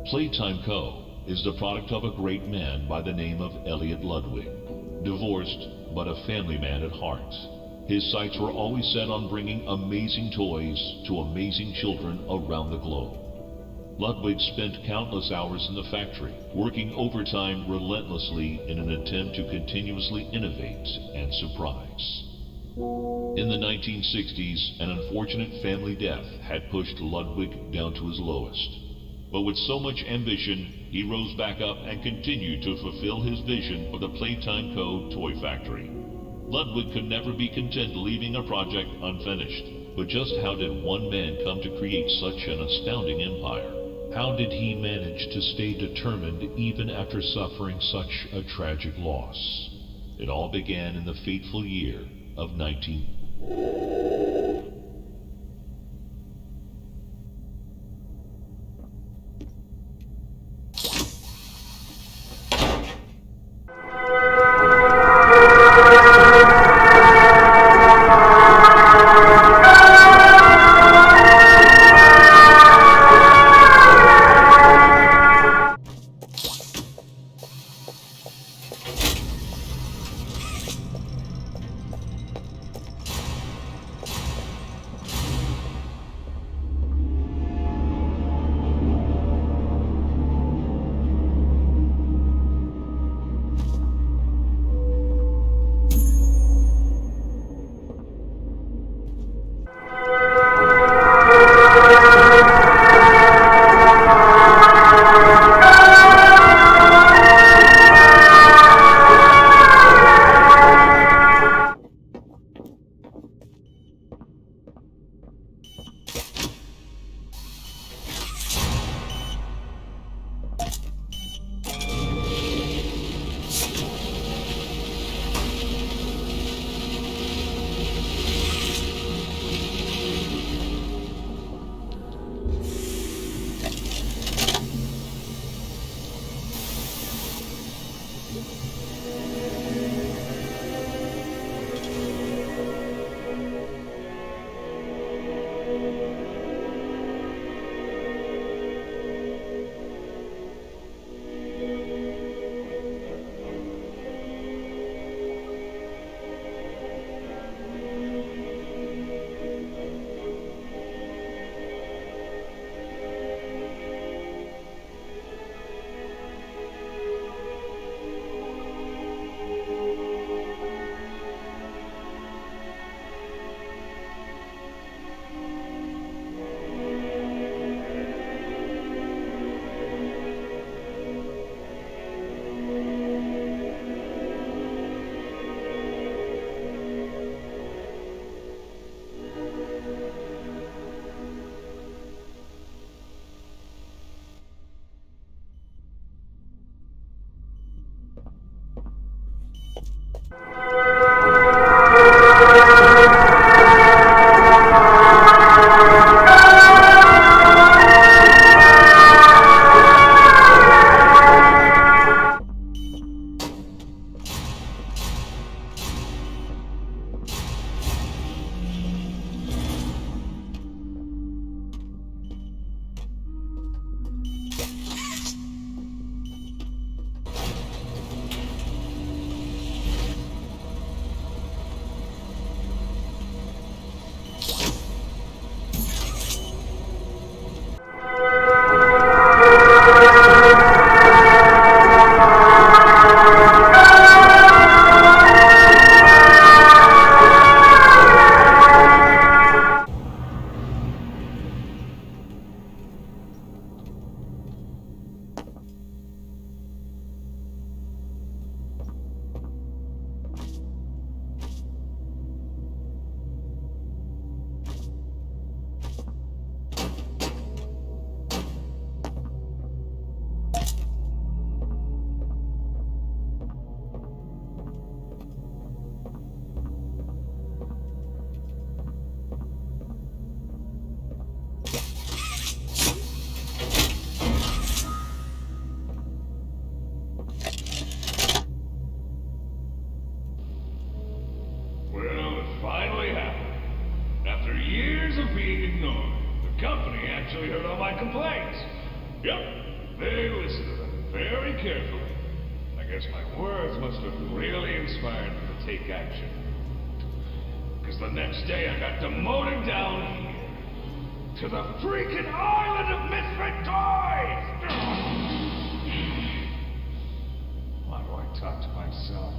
Playtime Co. is the product of a great man by the name of Elliot Ludwig. Divorced, but a family man at heart. His sights were always set on bringing amazing toys to amazing children around the globe. Ludwig spent countless hours in the factory, working overtime relentlessly in an attempt to continuously innovate and surprise. In the 1960s, an unfortunate family death had pushed Ludwig down to his lowest. But with so much ambition, he rose back up and continued to fulfill his vision of the Playtime Co. toy factory. Ludwig could never be content leaving a project unfinished. But just how did one man come to create such an astounding empire? How did he manage to stay determined even after suffering such a tragic loss? It all began in the fateful year of 19... company actually heard all my complaints. Yep, They listened to them very carefully. I guess my words must have really inspired them to take action. Because the next day I got demoted down here to the freaking island of misfit toys! Why do I talk to myself?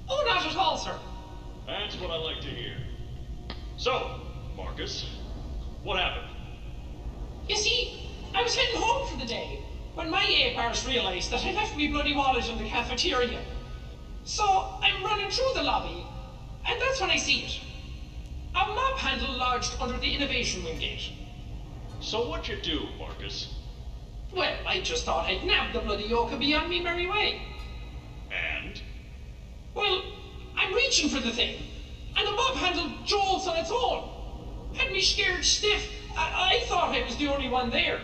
Oh, not at all, sir. That's what I like to hear. So, Marcus, what happened? You see, I was heading home for the day when my A-Bars realised that I left me bloody wallet in the cafeteria. So, I'm running through the lobby, and that's when I see it. A mob handle lodged under the innovation wing gate. So what'd you do, Marcus? Well, I just thought I'd nab the bloody yoke and be on me merry way. And? Well, I'm reaching for the thing, and the mob handle jolts on its own. Had me scared stiff. I thought I was the only one there.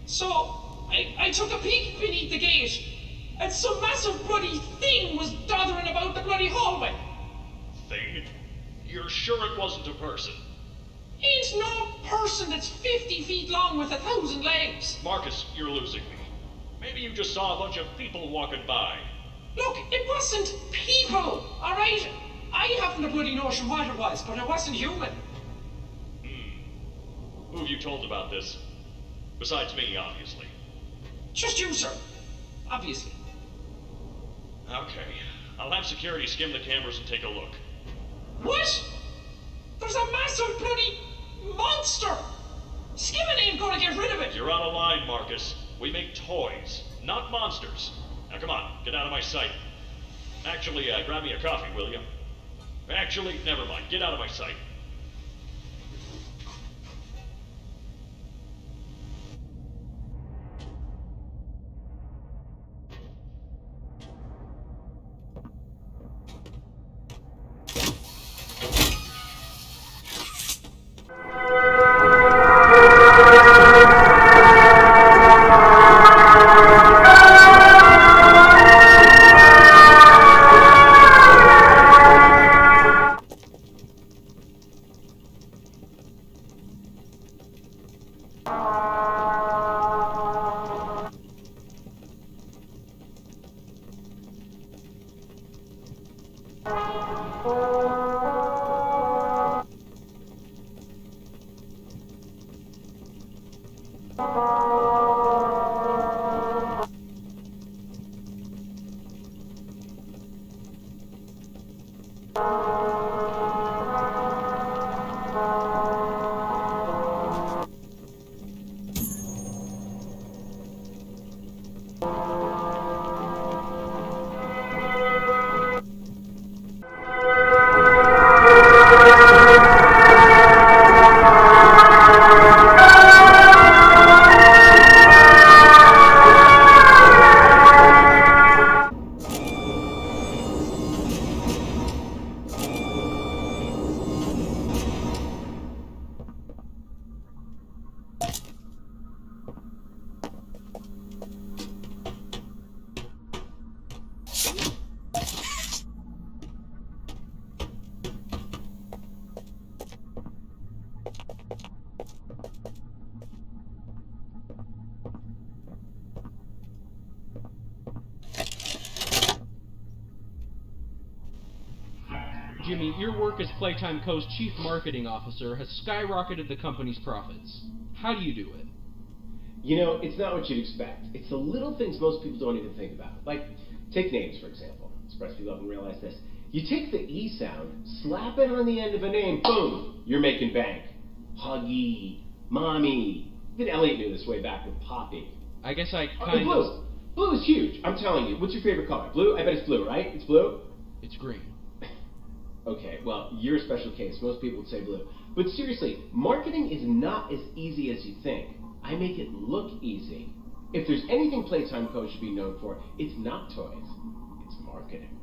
So, I took a peek beneath the gate, and some massive bloody thing was doddering about the bloody hallway. Thing? You're sure it wasn't a person? Ain't no person that's 50 feet long with 1,000 legs. Marcus, you're losing me. Maybe you just saw a bunch of people walking by. Look, it wasn't people, alright? I haven't a bloody notion what it was, but it wasn't human. Who have you told about this? Besides me, obviously. Just you, sir. Obviously. Okay. I'll have security skim the cameras and take a look. What? There's a massive bloody monster! Skimming ain't gonna get rid of it! You're out of line, Marcus. We make toys, not monsters. Now come on, get out of my sight. Actually, grab me a coffee, will you? Actually, never mind. Get out of my sight. Jimmy, your work as Playtime Co.'s Chief Marketing Officer has skyrocketed the company's profits. How do you do it? You know, it's not what you'd expect. It's the little things most people don't even think about. Like, take names, for example. Surprised people haven't realized this. You take the E sound, slap it on the end of a name, boom, you're making bank. Huggy, Mommy. Even Elliot knew this way back with Poppy. I guess I Oh, kind blue. of... Blue is huge. I'm telling you. What's your favorite color? Blue? I bet it's blue, right? It's blue? It's green. Okay, well, you're a special case. Most people would say blue. But seriously, marketing is not as easy as you think. I make it look easy. If there's anything Playtime Co. should be known for, it's not toys. It's marketing.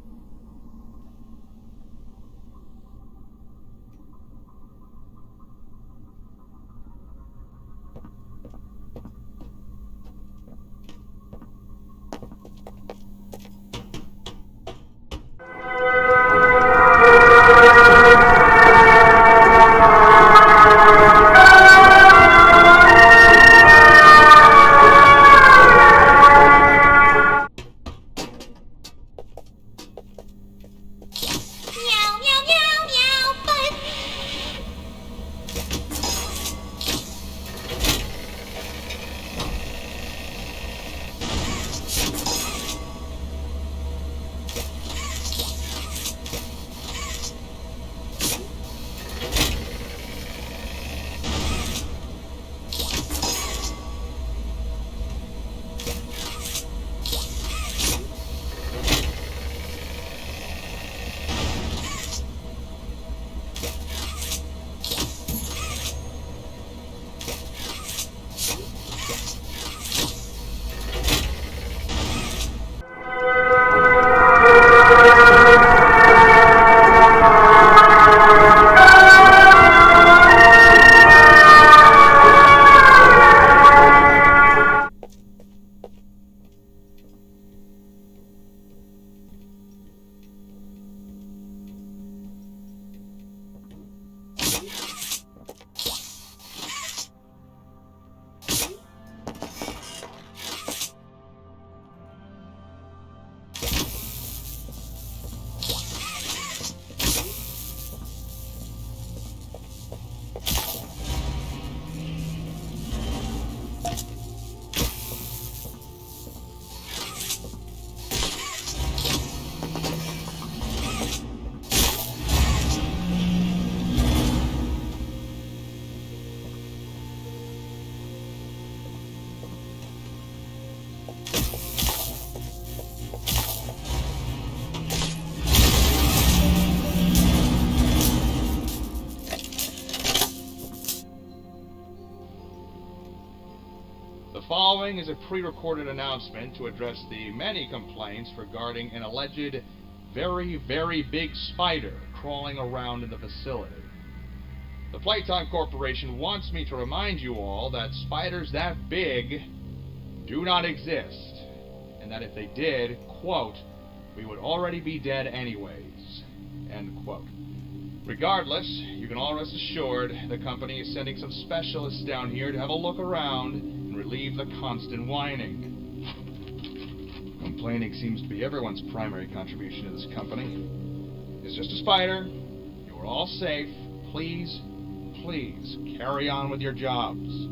The following is a pre-recorded announcement to address the many complaints regarding an alleged very, very big spider crawling around in the facility. The Playtime Corporation wants me to remind you all that spiders that big do not exist, and that if they did, quote, we would already be dead anyways, end quote. Regardless, you can all rest assured the company is sending some specialists down here to have a look around and relieve the constant whining. Complaining seems to be everyone's primary contribution to this company. It's just a spider. You're all safe. Please, please carry on with your jobs.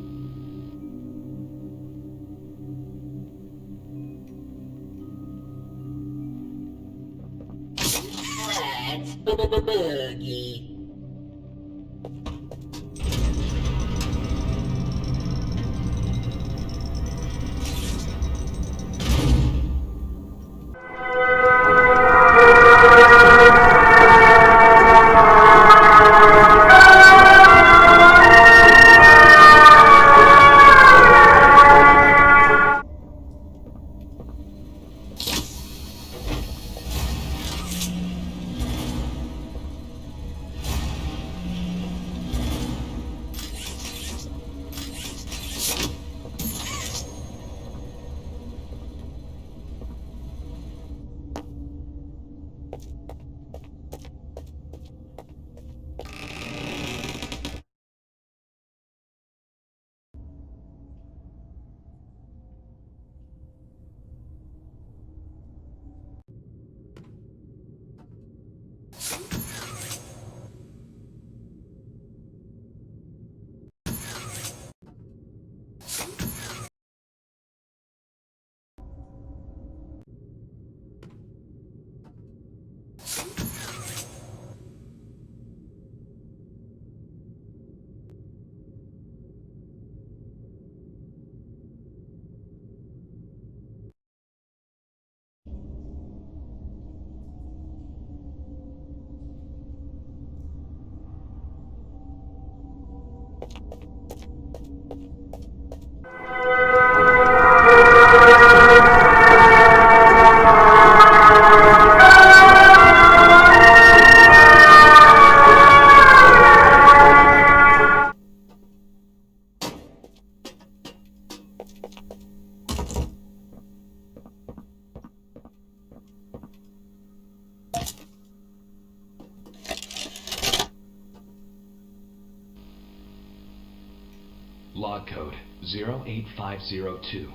Log code 08502.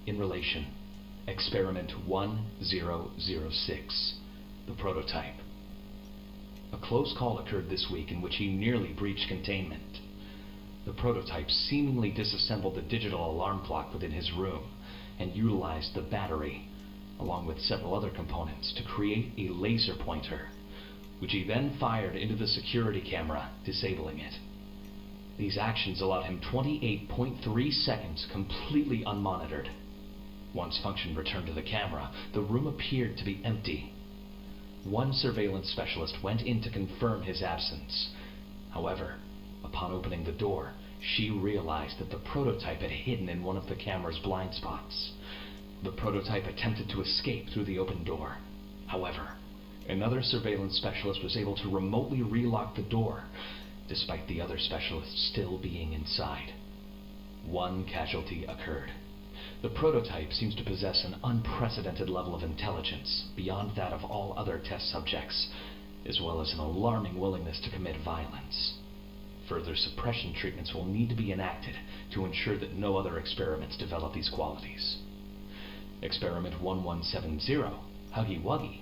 In relation, experiment 1006, the prototype. A close call occurred this week in which he nearly breached containment. The prototype seemingly disassembled the digital alarm clock within his room and utilized the battery, along with several other components, to create a laser pointer, which he then fired into the security camera, disabling it. These actions allowed him 28.3 seconds completely unmonitored. Once function returned to the camera, the room appeared to be empty. One surveillance specialist went in to confirm his absence. However, upon opening the door, she realized that the prototype had hidden in one of the camera's blind spots. The prototype attempted to escape through the open door. However, another surveillance specialist was able to remotely relock the door, despite the other specialists still being inside. One casualty occurred. The prototype seems to possess an unprecedented level of intelligence beyond that of all other test subjects, as well as an alarming willingness to commit violence. Further suppression treatments will need to be enacted to ensure that no other experiments develop these qualities. Experiment 1170, Huggy Wuggy,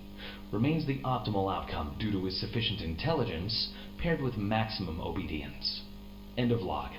remains the optimal outcome due to his sufficient intelligence paired with maximum obedience. End of log.